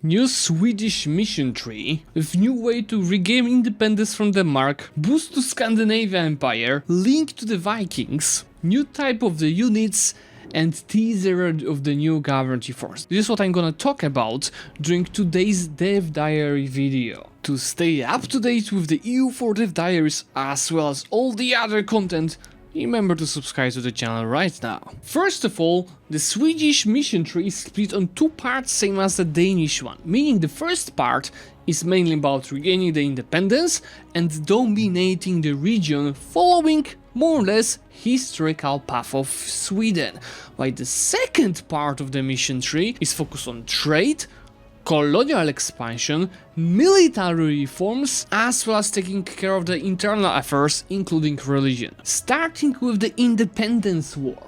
New Swedish mission tree with new way to regain independence from Denmark, boost to Scandinavian Empire, link to the Vikings, new type of the units, and teaser of the new Guarantee Force. This is what I'm gonna talk about during today's Dev Diary video. To stay up to date with the EU4 Dev Diaries as well as all the other content, remember to subscribe to the channel right now. First of all, the Swedish mission tree is split on two parts, same as the Danish one, meaning the first part is mainly about regaining the independence and dominating the region, following more or less historical path of Sweden, while the second part of the mission tree is focused on trade, colonial expansion, military reforms, as well as taking care of the internal affairs, including religion. Starting with the Independence War.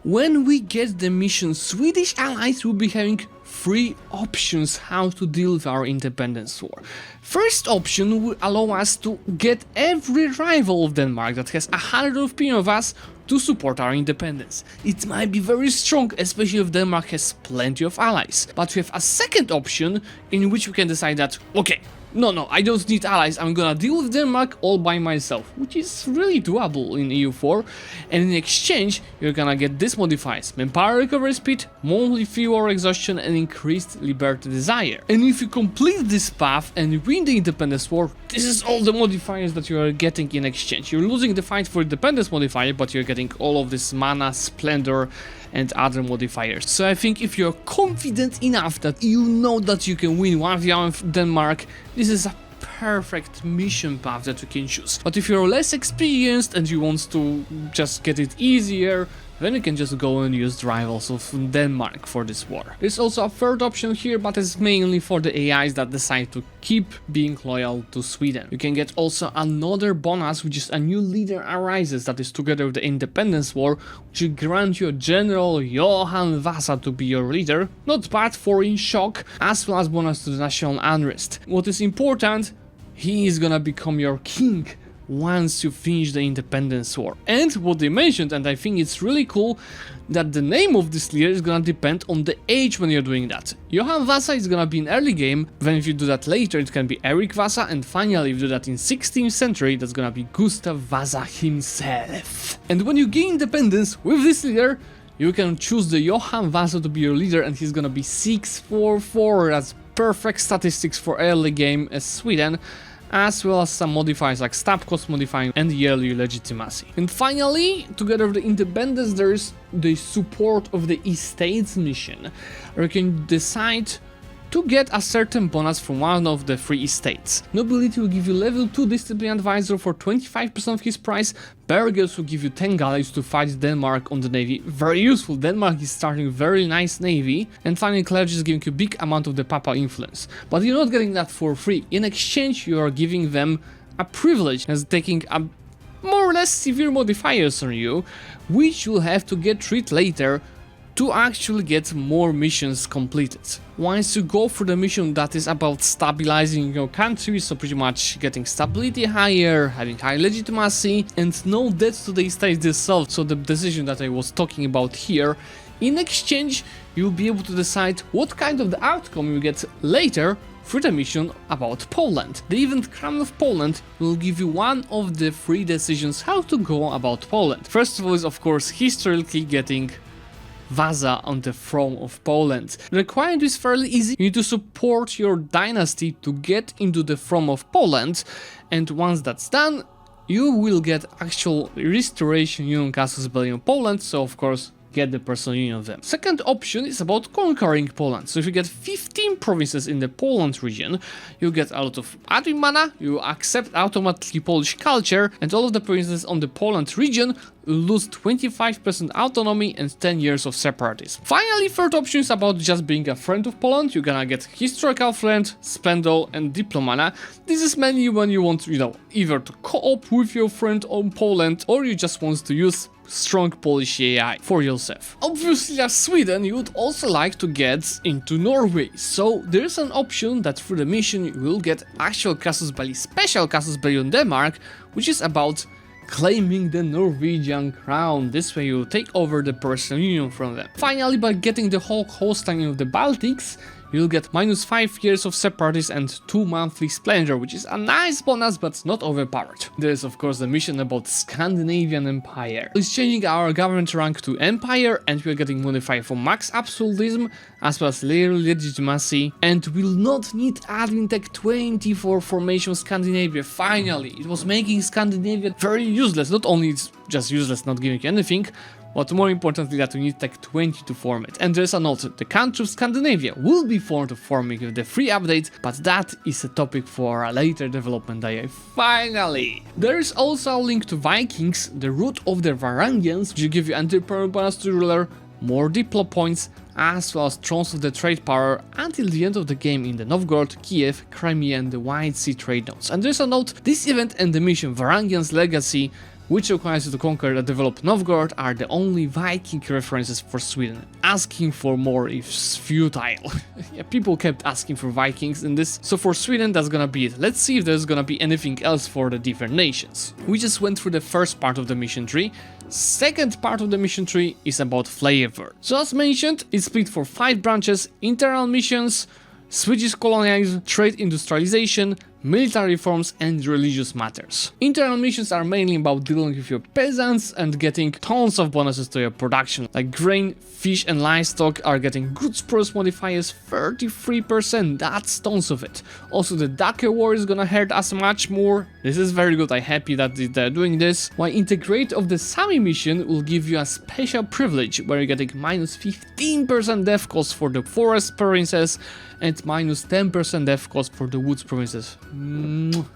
When we get the mission, Swedish allies will be having three options how to deal with our independence war. First option will allow us to get every rival of Denmark that has 100 opinion of us to support our independence. It might be very strong, especially if Denmark has plenty of allies. But we have a second option in which we can decide that, okay, no, I don't need allies, I'm gonna deal with Denmark all by myself, which is really doable in EU4, and in exchange you're gonna get this modifiers: manpower recovery speed, monthly fuel exhaustion, and increased liberty desire. And if you complete this path and win the independence war, this is all the modifiers that you are getting in exchange. You're losing the fight for independence modifier, but you're getting all of this mana, splendor, and other modifiers. So I think if you're confident enough that you know that you can win 1v1 with Denmark, this is a perfect mission path that you can choose. But if you're less experienced and you want to just get it easier, then you can just go and use the rivals of Denmark for this war. There's also a third option here, but it's mainly for the AIs that decide to keep being loyal to Sweden. You can get also another bonus, which is a new leader arises that is together with the independence war, which will grant your general Johan Vasa to be your leader. Not bad for in shock, as well as bonus to the national unrest. What is important, he is gonna become your king once you finish the independence war. And what they mentioned, and I think it's really cool, that the name of this leader is gonna depend on the age when you're doing that. Johan Vasa is gonna be in early game, then if you do that later it can be Erik Vasa, and finally if you do that in 16th century that's gonna be Gustav Vasa himself. And when you gain independence with this leader, you can choose the Johan Vasa to be your leader, and he's gonna be 644, that's perfect statistics for early game as Sweden, as well as some modifiers like stab cost modifying and yearly legitimacy. And finally, together with the independence, there is the support of the estates mission, where you can decide to get a certain bonus from one of the three estates. Nobility will give you level 2 discipline advisor for 25% of his price. Burghers will give you 10 galleys to fight Denmark on the navy. Very useful, Denmark is starting very nice navy. And finally, clergy is giving you a big amount of the papal influence. But you're not getting that for free. In exchange, you are giving them a privilege as taking a more or less severe modifiers on you, which you'll have to get treated later to actually get more missions completed. Once you go for the mission that is about stabilizing your country, so pretty much getting stability higher, having high legitimacy, and no debt to the state itself, so the decision that I was talking about here, in exchange you'll be able to decide what kind of the outcome you get later through the mission about Poland. The event Crown of Poland will give you one of the three decisions how to go about Poland. First of all is of course historically getting Vasa on the throne of Poland. The requirement is fairly easy. You need to support your dynasty to get into the throne of Poland, and once that's done, you will get actual restoration union casus belli in Poland, so of course get the personal union of them. Second option is about conquering Poland. So if you get 15 provinces in the Poland region, you get a lot of admin mana, you accept automatically Polish culture, and all of the provinces on the Poland region lose 25% autonomy and 10 years of separatism. Finally, third option is about just being a friend of Poland. You're gonna get historical friend, splendor, and diplomana. This is mainly when you want, either to co-op with your friend on Poland, or you just want to use strong Polish AI for yourself. Obviously, as Sweden, you would also like to get into Norway, so there's an option that through the mission you will get actual casus belli, special casus belli on Denmark, which is about claiming the Norwegian crown. This way you take over the personal union from them. Finally, by getting the whole coastline of the Baltics, you'll get minus 5 years of separatist and 2 monthly splendor, which is a nice bonus but not overpowered. There's of course the mission about Scandinavian Empire. It's changing our government rank to Empire, and we're getting modifier for max absolutism as well as layer legitimacy, and we'll not need admin tech 20 for formation of Scandinavia. Finally, it was making Scandinavia very useless. Not only it's just useless, not giving you anything, but more importantly that we need tech 20 to form it. And there's a note, the country of Scandinavia will be formed of forming with the free update, but that is a topic for a later development day. Finally! There is also a link to Vikings, the root of the Varangians, which will give you anti-power bonus to ruler, more diplo points, as well as thrones of the trade power until the end of the game in the Novgorod, Kiev, Crimea and the White Sea trade nodes. And there's a note, this event and the mission Varangian's Legacy, which requires you to conquer and develop Novgorod, are the only Viking references for Sweden. Asking for more is futile. Yeah, people kept asking for Vikings in this, so for Sweden that's gonna be it. Let's see if there's gonna be anything else for the different nations. We just went through the first part of the mission tree. Second part of the mission tree is about flavor. So as mentioned, it's split for 5 branches: internal missions, Swedish colonialism, trade industrialization, military reforms and religious matters. Internal missions are mainly about dealing with your peasants and getting tons of bonuses to your production, like grain, fish and livestock are getting goods price modifiers 33%, that's tons of it. Also the Dake war is gonna hurt us much more, this is very good, I'm happy that they're doing this. While integrate of the Sami mission will give you a special privilege where you're getting minus 15% death cost for the forest provinces and minus 10% death cost for the woods provinces.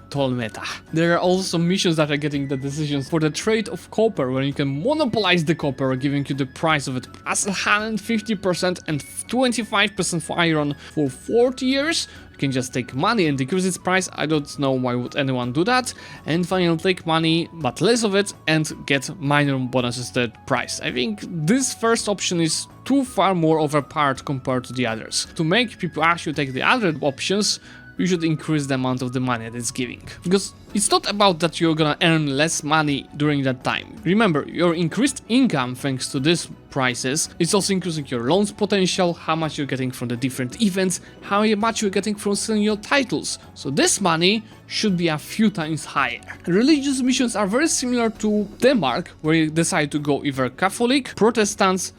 Toll meta. There are also missions that are getting the decisions for the trade of copper, where you can monopolize the copper, giving you the price of it plus 150% and 25% for iron for 40 years. You can just take money and decrease its price. I don't know why would anyone do that. And finally take money but less of it and get minor bonuses to the price. I think this first option is too far more overpowered compared to the others. To make people actually take the other options, you should increase the amount of the money that it's giving. Because it's not about that you're gonna earn less money during that time. Remember, your increased income thanks to these prices is also increasing your loans potential, how much you're getting from the different events, how much you're getting from selling your titles. So this money should be a few times higher. Religious missions are very similar to Denmark, where you decide to go either Catholic, Protestants,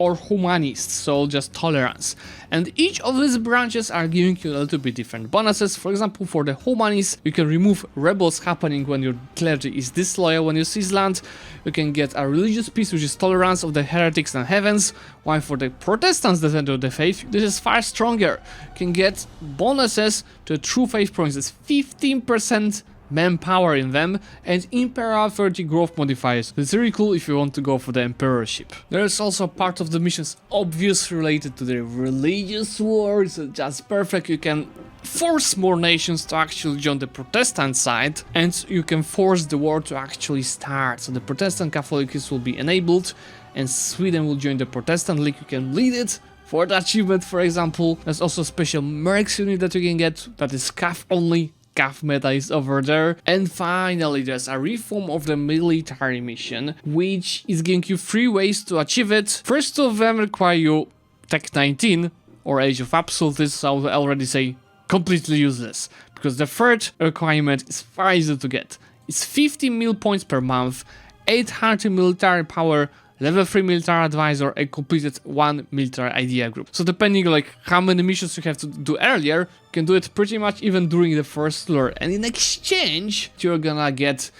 or humanists, so just tolerance. And each of these branches are giving you a little bit different bonuses. For example, for the humanists, you can remove rebels happening when your clergy is disloyal when you seize land. You can get a religious peace, which is tolerance of the heretics and heathens. While for the Protestants that enter the faith, this is far stronger. You can get bonuses to true faith provinces, 15% manpower in them, and Imperial 30 growth modifiers. It's really cool if you want to go for the emperorship. There is also part of the missions obviously related to the religious wars, just perfect. You can force more nations to actually join the Protestant side, and you can force the war to actually start. So the Protestant Catholics will be enabled, and Sweden will join the Protestant League. You can lead it for the achievement, for example. There's also a special mercs unit that you can get that is CAF only. CAF meta is over there. And finally, there's a reform of the military mission, which is giving you 3 ways to achieve it. First of them require you Tech 19 or Age of Absolutism, so I will already say completely useless, because the third requirement is far easier to get. It's 50 mil points per month, 800 military power, level 3 military advisor, and completed 1 military idea group. So depending like how many missions you have to do earlier, you can do it pretty much even during the first lure. And in exchange, you're gonna get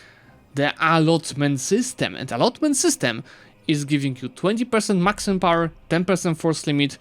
the allotment system. And allotment system is giving you 20% maximum power, 10% force limit,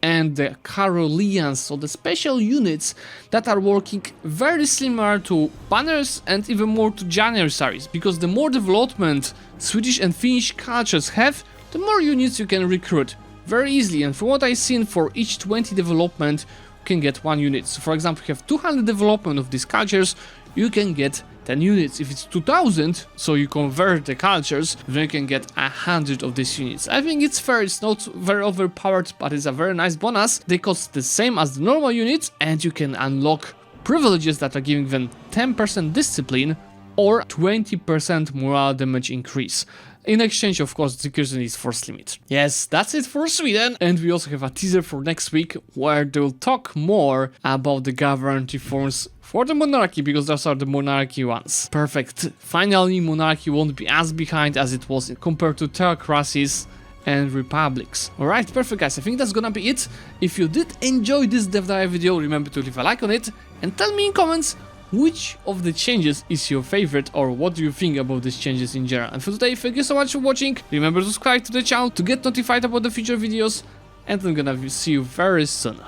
and the Caroleans, so the special units that are working very similar to banners and even more to Janissaries, because the more development Swedish and Finnish cultures have, the more units you can recruit very easily. And from what I've seen, for each 20 development you can get 1 unit. So for example, you have 200 development of these cultures, you can get 10 units. If it's 2000, so you convert the cultures, then you can get 100 of these units. I think it's fair, it's not very overpowered, but it's a very nice bonus. They cost the same as the normal units, and you can unlock privileges that are giving them 10% discipline or 20% morale damage increase. In exchange, of course, the cursor is force limit. Yes, that's it for Sweden. And we also have a teaser for next week where they'll talk more about the government reforms for the monarchy, because those are the monarchy ones. Perfect. Finally, monarchy won't be as behind as it was compared to theocracies and republics. Alright, perfect guys, I think that's gonna be it. If you did enjoy this dev dive video, remember to leave a like on it and tell me in comments which of the changes is your favorite, or what do you think about these changes in general. And for today, thank you so much for watching. Remember to subscribe to the channel to get notified about the future videos, and I'm gonna see you very soon.